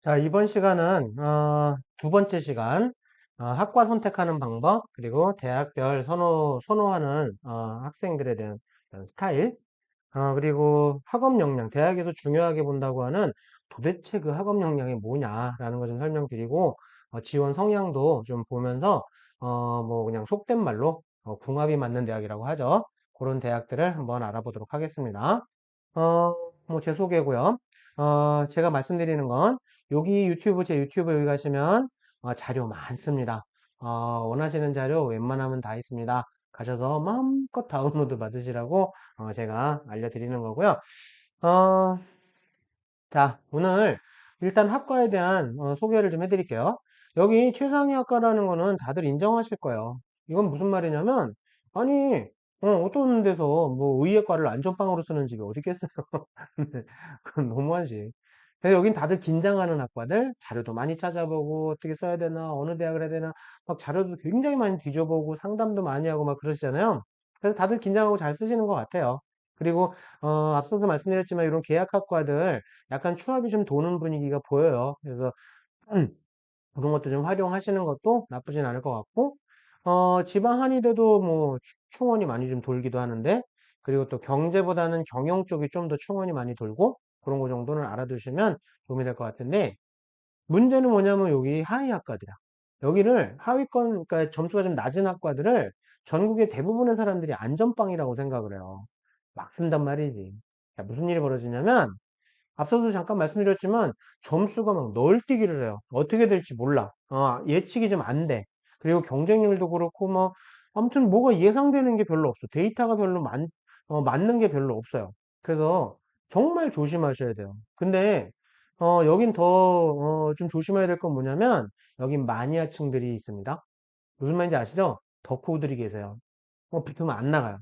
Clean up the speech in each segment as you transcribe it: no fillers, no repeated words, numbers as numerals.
자, 이번 시간은 두 번째 시간 학과 선택하는 방법 그리고 대학별 선호하는 학생들에 대한 어떤 스타일 그리고 학업 역량 대학에서 중요하게 본다고 하는 도대체 그 학업 역량이 뭐냐라는 거 좀 설명드리고 지원 성향도 좀 보면서 뭐 그냥 속된 말로 궁합이 맞는 대학이라고 하죠. 그런 대학들을 한번 알아보도록 하겠습니다. 뭐 제 소개고요. 제가 말씀드리는 건 여기 제 유튜브 여기 가시면 자료 많습니다. 원하시는 자료 웬만하면 다 있습니다. 가셔서 마음껏 다운로드 받으시라고 제가 알려드리는 거고요. 어, 자, 오늘 일단 학과에 대한 소개를 좀 해드릴게요. 여기 최상위 학과라는 거는 다들 인정하실 거예요. 이건 무슨 말이냐면, 아니, 어떤 데서 뭐 의예과를 안전빵으로 쓰는 집이 어디 있겠어요? 근데 그건 너무하지. 그래서 여긴 다들 긴장하는 학과들, 자료도 많이 찾아보고, 어떻게 써야 되나, 어느 대학을 해야 되나, 막 자료도 굉장히 많이 뒤져보고, 상담도 많이 하고 막 그러시잖아요. 그래서 다들 긴장하고 잘 쓰시는 것 같아요. 그리고, 앞서서 말씀드렸지만, 이런 계약학과들, 약간 추합이 좀 도는 분위기가 보여요. 그래서 그런 것도 좀 활용하시는 것도 나쁘진 않을 것 같고, 지방 한의대도 뭐 충원이 많이 좀 돌기도 하는데, 그리고 또 경제보다는 경영 쪽이 좀 더 충원이 많이 돌고, 그런 거 정도는 알아두시면 도움이 될 것 같은데, 문제는 뭐냐면 여기 하위 학과들이야. 여기를 하위권, 그러니까 점수가 좀 낮은 학과들을 전국의 대부분의 사람들이 안전빵이라고 생각을 해요. 막 쓴단 말이지. 자, 무슨 일이 벌어지냐면, 앞서도 잠깐 말씀드렸지만 점수가 막 널뛰기를 해요. 어떻게 될지 몰라. 예측이 좀 안 돼. 그리고 경쟁률도 그렇고 뭐 아무튼 뭐가 예상되는 게 별로 없어. 데이터가 별로 맞는 게 별로 없어요. 그래서 정말 조심하셔야 돼요. 근데 여긴 더 좀 조심해야 될 건 뭐냐면 여긴 마니아층들이 있습니다. 무슨 말인지 아시죠? 덕후들이 계세요. 붙으면 안 나가요.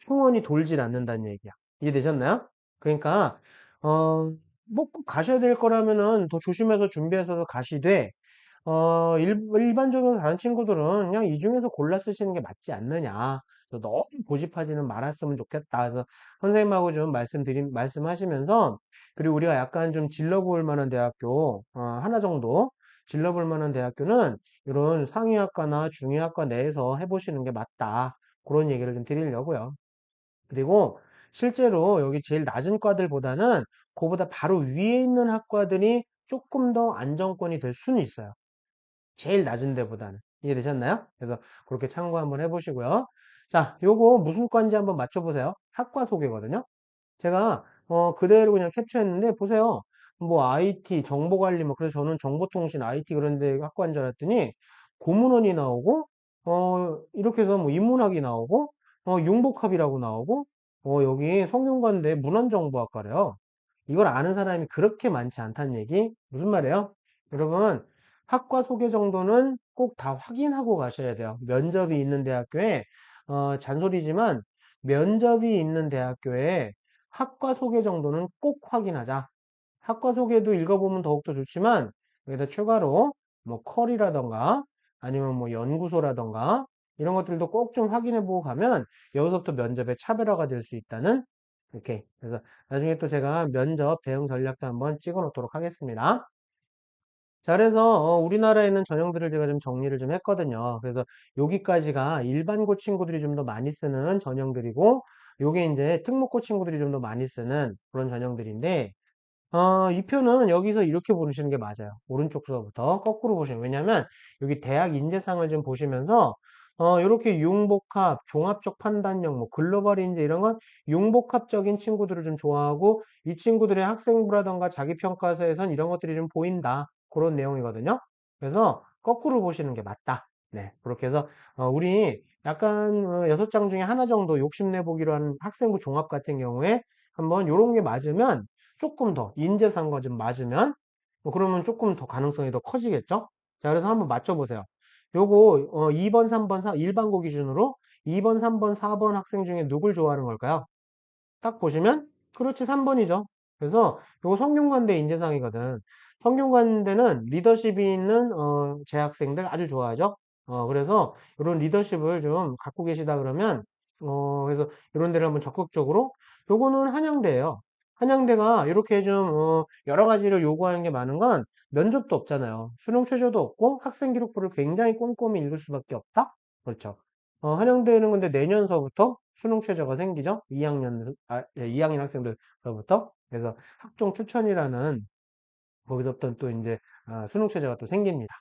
충원이 돌질 않는다는 얘기야. 이해되셨나요? 그러니까 뭐 꼭 가셔야 될 거라면은 더 조심해서 준비해서 가시되 일반적으로 다른 친구들은 그냥 이 중에서 골라 쓰시는 게 맞지 않느냐. 너무 고집하지는 말았으면 좋겠다. 그래서 선생님하고 좀 말씀하시면서 그리고 우리가 약간 좀 질러볼 만한 대학교 하나 정도 질러볼 만한 대학교는 이런 상위학과나 중위학과 내에서 해보시는 게 맞다. 그런 얘기를 좀 드리려고요. 그리고 실제로 여기 제일 낮은 과들보다는 그보다 바로 위에 있는 학과들이 조금 더 안정권이 될 수는 있어요. 제일 낮은 데보다는. 이해되셨나요? 그래서 그렇게 참고 한번 해보시고요. 자, 요거 무슨 과인지 한번 맞춰보세요. 학과 소개거든요. 제가 그대로 그냥 캡처했는데 보세요. 뭐 IT, 정보관리 뭐 그래서 저는 정보통신 IT 그런 데 학과인 줄 알았더니 고문원이 나오고 이렇게 해서 뭐 인문학이 나오고 융복합이라고 나오고 여기 성균관대 문헌정보학과래요. 이걸 아는 사람이 그렇게 많지 않다는 얘기. 무슨 말이에요? 여러분 학과 소개 정도는 꼭 다 확인하고 가셔야 돼요. 면접이 있는 대학교에 잔소리지만 면접이 있는 대학교에 학과 소개 정도는 꼭 확인하자. 학과 소개도 읽어보면 더욱더 좋지만 여기다 추가로 뭐 컬이라던가 아니면 뭐 연구소라던가 이런 것들도 꼭 좀 확인해보고 가면 여기서부터 면접의 차별화가 될 수 있다는 이렇게 그래서 나중에 또 제가 면접 대응 전략도 한번 찍어 놓도록 하겠습니다. 자, 그래서 우리나라에 있는 전형들을 제가 좀 정리를 좀 했거든요. 그래서 여기까지가 일반고 친구들이 좀 더 많이 쓰는 전형들이고 요게 이제 특목고 친구들이 좀 더 많이 쓰는 그런 전형들인데 이 표는 여기서 이렇게 보시는 게 맞아요. 오른쪽 수어부터 거꾸로 보시면. 왜냐면 여기 대학 인재상을 좀 보시면서 이렇게 융복합, 종합적 판단력, 뭐 글로벌 인재 이런 건 융복합적인 친구들을 좀 좋아하고 이 친구들의 학생부라던가 자기평가서에선 이런 것들이 좀 보인다. 그런 내용이거든요. 그래서 거꾸로 보시는 게 맞다. 네, 그렇게 해서 우리 약간 6장 중에 하나 정도 욕심내 보기로 하는 학생부 종합 같은 경우에 한번 요런 게 맞으면 조금 더 인재상과 좀 맞으면 뭐 그러면 조금 더 가능성이 더 커지겠죠? 자, 그래서 한번 맞춰보세요. 요거 2번, 3번, 일반고 기준으로 2번, 3번, 4번 학생 중에 누굴 좋아하는 걸까요? 딱 보시면 그렇지 3번이죠. 그래서 요거 성균관대 인재상이거든. 성균관대는 리더십이 있는 재학생들 아주 좋아하죠. 그래서 이런 리더십을 좀 갖고 계시다 그러면 그래서 이런 데를 한번 적극적으로 요거는 한양대예요. 한양대가 이렇게 좀 여러 가지를 요구하는 게 많은 건 면접도 없잖아요. 수능 최저도 없고 학생 기록부를 굉장히 꼼꼼히 읽을 수밖에 없다. 그렇죠. 한양대는 근데 내년서부터 수능 최저가 생기죠. 2학년 학생들서부터. 그래서 학종 추천이라는 거기서부터 또 이제 수능 최저가 또 생깁니다.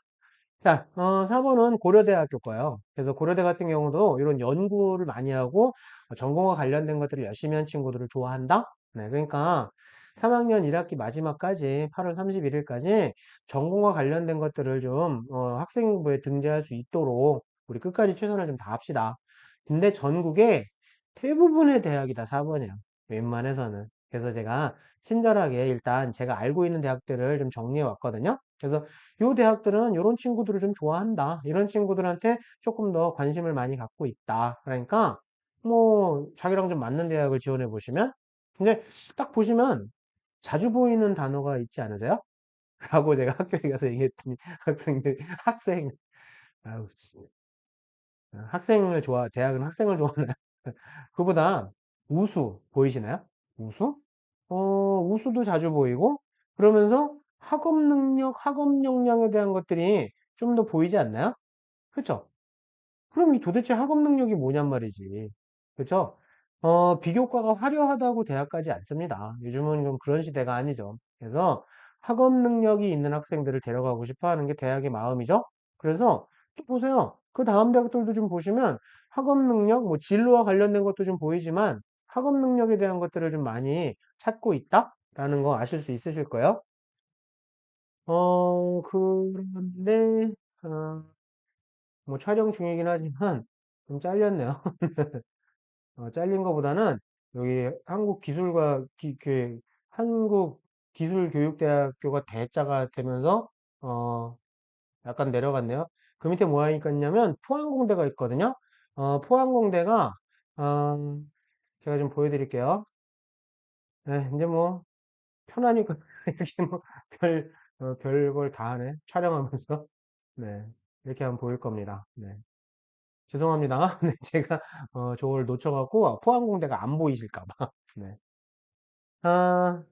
자, 4번은 고려대학교 거예요. 그래서 고려대 같은 경우도 이런 연구를 많이 하고 전공과 관련된 것들을 열심히 한 친구들을 좋아한다? 네, 그러니까 3학년 1학기 마지막까지 8월 31일까지 전공과 관련된 것들을 좀 학생부에 등재할 수 있도록 우리 끝까지 최선을 좀 다합시다. 근데 전국에 대부분의 대학이 다 4번이에요. 웬만해서는. 그래서 제가 친절하게 일단 제가 알고 있는 대학들을 좀 정리해 왔거든요. 그래서 요 대학들은 요런 친구들을 좀 좋아한다. 이런 친구들한테 조금 더 관심을 많이 갖고 있다. 그러니까 뭐 자기랑 좀 맞는 대학을 지원해 보시면 근데 딱 보시면 자주 보이는 단어가 있지 않으세요? 라고 제가 학교에 가서 얘기했더니 학생들이 학생 아우 진짜. 대학은 학생을 좋아하나요? 그보다 우수 보이시나요? 우수? 우수도 자주 보이고 그러면서 학업 능력, 학업 역량에 대한 것들이 좀 더 보이지 않나요? 그쵸? 그럼 이 도대체 학업 능력이 뭐냔 말이지. 그쵸? 비교과가 화려하다고 대학 가지 않습니다. 요즘은 좀 그런 시대가 아니죠. 그래서 학업 능력이 있는 학생들을 데려가고 싶어 하는 게 대학의 마음이죠. 그래서 또 보세요. 그 다음 대학들도 좀 보시면 학업 능력, 뭐 진로와 관련된 것도 좀 보이지만 학업 능력에 대한 것들을 좀 많이 찾고 있다라는 거 아실 수 있으실 거예요. 그런데, 어, 뭐 촬영 중이긴 하지만 좀 잘렸네요. 잘린 것보다는 여기 한국기술교육대학교가 대자가 되면서 어, 약간 내려갔네요. 그 밑에 뭐가 있냐면 포항공대가 있거든요. 포항공대가 어, 제가 좀 보여드릴게요. 네, 이제 뭐 편하니까 이렇게 뭐 별걸 다 하네. 촬영하면서. 네, 이렇게 하면 보일 겁니다. 네. 죄송합니다. 네, 제가 저걸 놓쳐갖고 포항공대가 안 보이실까 봐. 네. 아,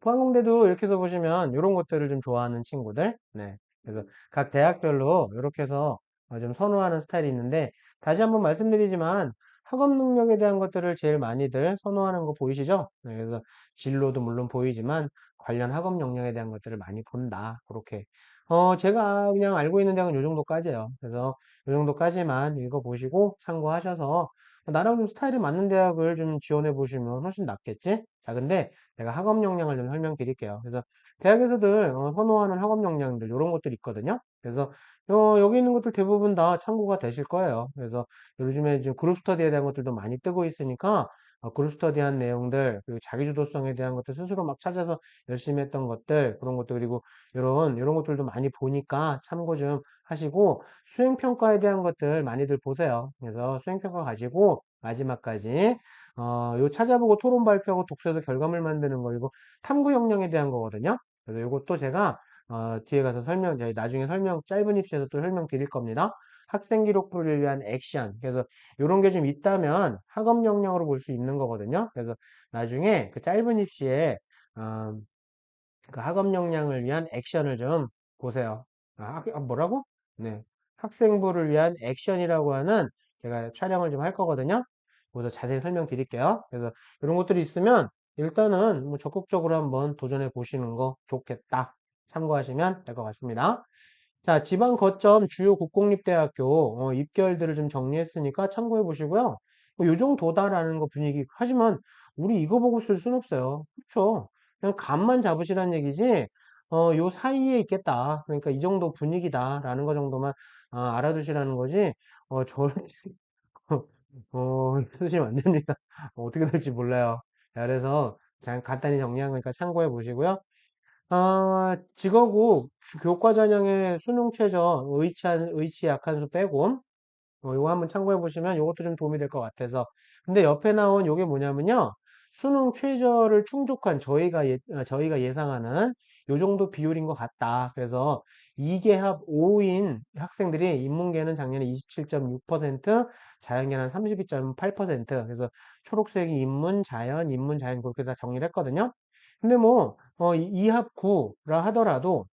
포항공대도 이렇게 해서 보시면 이런 것들을 좀 좋아하는 친구들. 네. 그래서 각 대학별로 이렇게 해서 좀 선호하는 스타일이 있는데 다시 한번 말씀드리지만 학업 능력에 대한 것들을 제일 많이들 선호하는 거 보이시죠? 네, 그래서 진로도 물론 보이지만 관련 학업 역량에 대한 것들을 많이 본다. 그렇게. 제가 그냥 알고 있는 대학은 요 정도까지예요. 그래서 요 정도까지만 읽어보시고 참고하셔서 나랑 좀 스타일이 맞는 대학을 좀 지원해 보시면 훨씬 낫겠지? 자, 근데 제가 학업 역량을 좀 설명드릴게요. 그래서 대학에서들 선호하는 학업 역량들 이런 것들이 있거든요. 그래서 여기 있는 것들 대부분 다 참고가 되실 거예요. 그래서 요즘에 지금 그룹 스터디에 대한 것들도 많이 뜨고 있으니까 그룹 스터디한 내용들 그리고 자기주도성에 대한 것들 스스로 막 찾아서 열심히 했던 것들 그런 것들 그리고 이런 것들도 많이 보니까 참고 좀 하시고 수행평가에 대한 것들 많이들 보세요. 그래서 수행평가 가지고 마지막까지 요 찾아보고 토론 발표하고 독서에서 결과물 만드는 거, 이거 탐구 역량에 대한 거거든요. 그래서 요것도 제가, 뒤에 가서 저희 나중에 짧은 입시에서 또 설명 드릴 겁니다. 학생 기록부를 위한 액션. 그래서 요런 게 좀 있다면 학업 역량으로 볼 수 있는 거거든요. 그래서 나중에 그 짧은 입시에, 어, 그 학업 역량을 위한 액션을 좀 보세요. 뭐라고? 네. 학생부를 위한 액션이라고 하는 제가 촬영을 좀 할 거거든요. 그래서 자세히 설명드릴게요. 그래서 이런 것들이 있으면 일단은 뭐 적극적으로 한번 도전해 보시는 거 좋겠다. 참고하시면 될 것 같습니다. 자, 지방 거점 주요 국공립대학교 입결들을 좀 정리했으니까 참고해 보시고요. 뭐요 정도다라는 거 분위기. 하지만 우리 이거 보고 쓸 수는 없어요. 그렇죠? 그냥 감만 잡으시라는 얘기지. 요 사이에 있겠다. 그러니까 이 정도 분위기다라는 거 정도만 알아두시라는 거지. 저를 쓰시면 안 됩니다. 어떻게 될지 몰라요. 자, 그래서 간단히 정리한 거니까 참고해 보시고요. 직어국 교과 전형의 수능 최저 의치 약한 수 빼고 요거 한번 참고해 보시면 요것도 좀 도움이 될 것 같아서 근데 옆에 나온 요게 뭐냐면요 수능 최저를 충족한 저희가 예상하는 요 정도 비율인 것 같다. 그래서 2계합 5인 학생들이 인문계는 작년에 27.6%, 자연계는 32.8%. 그래서 초록색이 인문, 자연 그렇게 다 정리를 했거든요. 근데 뭐, 2합 9라 하더라도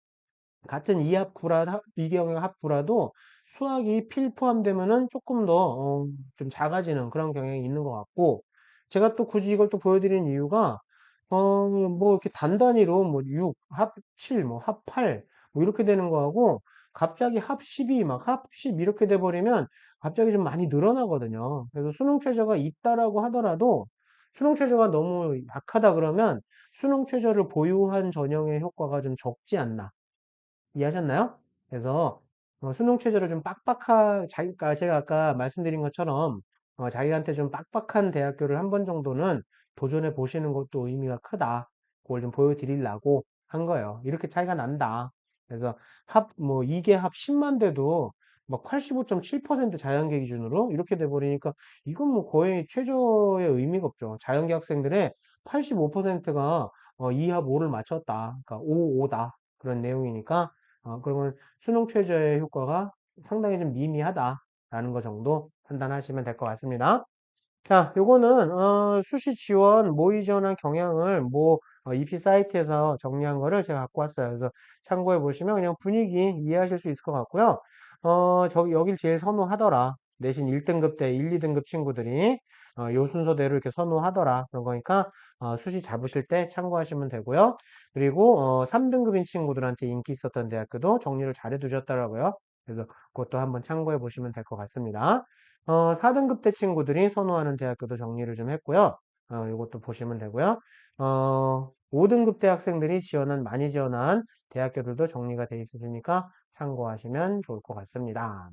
같은 이계형의 합부라도 수학이 필 포함되면은 조금 더, 좀 작아지는 그런 경향이 있는 것 같고, 제가 또 굳이 이걸 또 보여드리는 이유가, 뭐 이렇게 단단위로 뭐 6, 합 7, 뭐 합 8, 뭐 이렇게 되는 거하고, 갑자기 합 12, 막 합 10 이렇게 돼버리면 갑자기 좀 많이 늘어나거든요. 그래서 수능 최저가 있다라고 하더라도 수능 최저가 너무 약하다 그러면 수능 최저를 보유한 전형의 효과가 좀 적지 않나. 이해하셨나요? 그래서 수능 최저를 좀 자기가 제가 아까 말씀드린 것처럼 자기한테 좀 빡빡한 대학교를 한 번 정도는 도전해 보시는 것도 의미가 크다. 그걸 좀 보여드리려고 한 거예요. 이렇게 차이가 난다. 그래서 이게 합 10만 돼도 막 85.7% 자연계 기준으로 이렇게 돼 버리니까 이건 뭐 거의 최저의 의미가 없죠. 자연계 학생들의 85%가 2합 5를 맞췄다. 그러니까 5, 5다. 그런 내용이니까 그러면 수능 최저의 효과가 상당히 좀 미미하다라는 거 정도 판단하시면 될 것 같습니다. 자, 요거는 수시 지원, 모의 지원한 경향을 EP 사이트에서 정리한 거를 제가 갖고 왔어요. 그래서 참고해 보시면 그냥 분위기 이해하실 수 있을 것 같고요. 저기 여길 제일 선호하더라. 내신 1등급 대 1, 2등급 친구들이 요 순서대로 이렇게 선호하더라. 그런 거니까 수시 잡으실 때 참고하시면 되고요. 그리고 3등급인 친구들한테 인기 있었던 대학교도 정리를 잘 해두셨더라고요. 그래서 그것도 한번 참고해 보시면 될 것 같습니다. 4등급 대 친구들이 선호하는 대학교도 정리를 좀 했고요. 이것도 보시면 되고요. 5등급 대 학생들이 많이 지원한 대학교들도 정리가 돼 있으시니까 참고하시면 좋을 것 같습니다.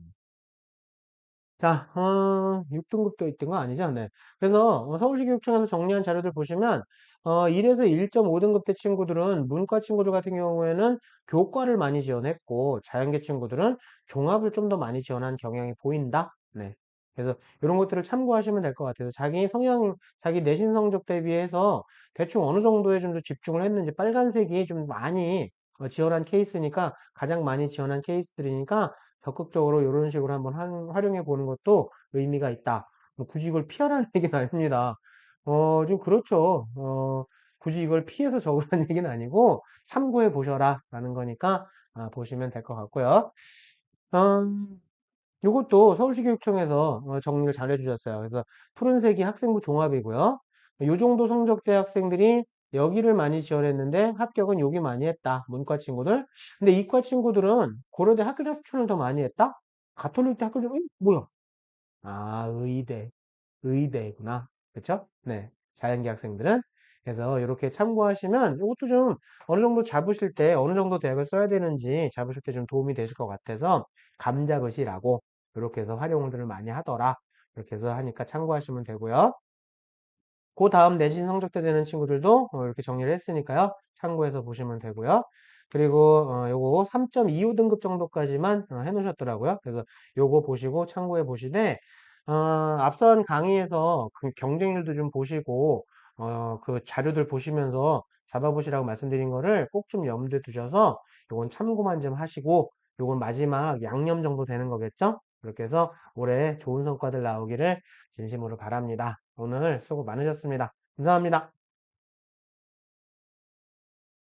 자, 6등급도 있던 거 아니죠? 네. 그래서 서울시 교육청에서 정리한 자료들 보시면 1에서 1.5등급 대 친구들은 문과 친구들 같은 경우에는 교과를 많이 지원했고 자연계 친구들은 종합을 좀 더 많이 지원한 경향이 보인다. 네. 그래서 이런 것들을 참고하시면 될 것 같아서 자기 내신 성적 대비해서 대충 어느 정도에 좀 더 집중을 했는지 빨간색이 좀 많이 지원한 케이스니까 가장 많이 지원한 케이스들이니까 적극적으로 이런 식으로 한번 활용해 보는 것도 의미가 있다. 뭐 굳이 이걸 피하라는 얘기는 아닙니다. 좀 그렇죠. 굳이 이걸 피해서 적으라는 얘기는 아니고 참고해 보셔라 라는 거니까 보시면 될 것 같고요. 이것도 서울시 교육청에서 정리를 잘 해주셨어요. 그래서 푸른색이 학생부 종합이고요. 이 정도 성적대 학생들이 여기를 많이 지원했는데 합격은 여기 많이 했다. 문과 친구들. 근데 이과 친구들은 고려대 학교장 추천을 더 많이 했다? 가톨릭대 학교장, 뭐야? 의대. 의대구나. 그쵸? 네. 자연계 학생들은. 그래서 이렇게 참고하시면 이것도 좀 어느 정도 잡으실 때 어느 정도 대학을 써야 되는지 잡으실 때 좀 도움이 되실 것 같아서 감자것이라고 이렇게 해서 활용들을 많이 하더라. 이렇게 해서 하니까 참고하시면 되고요. 그 다음 내신 성적대 되는 친구들도 이렇게 정리를 했으니까요. 참고해서 보시면 되고요. 그리고 요거 3.25등급 정도까지만 해놓으셨더라고요. 그래서 요거 보시고 참고해 보시되 앞선 강의에서 그 경쟁률도 좀 보시고 그 자료들 보시면서 잡아보시라고 말씀드린 거를 꼭 좀 염두에 두셔서 요건 참고만 좀 하시고 요건 마지막 양념 정도 되는 거겠죠? 그렇게 해서 올해 좋은 성과들 나오기를 진심으로 바랍니다. 오늘 수고 많으셨습니다. 감사합니다.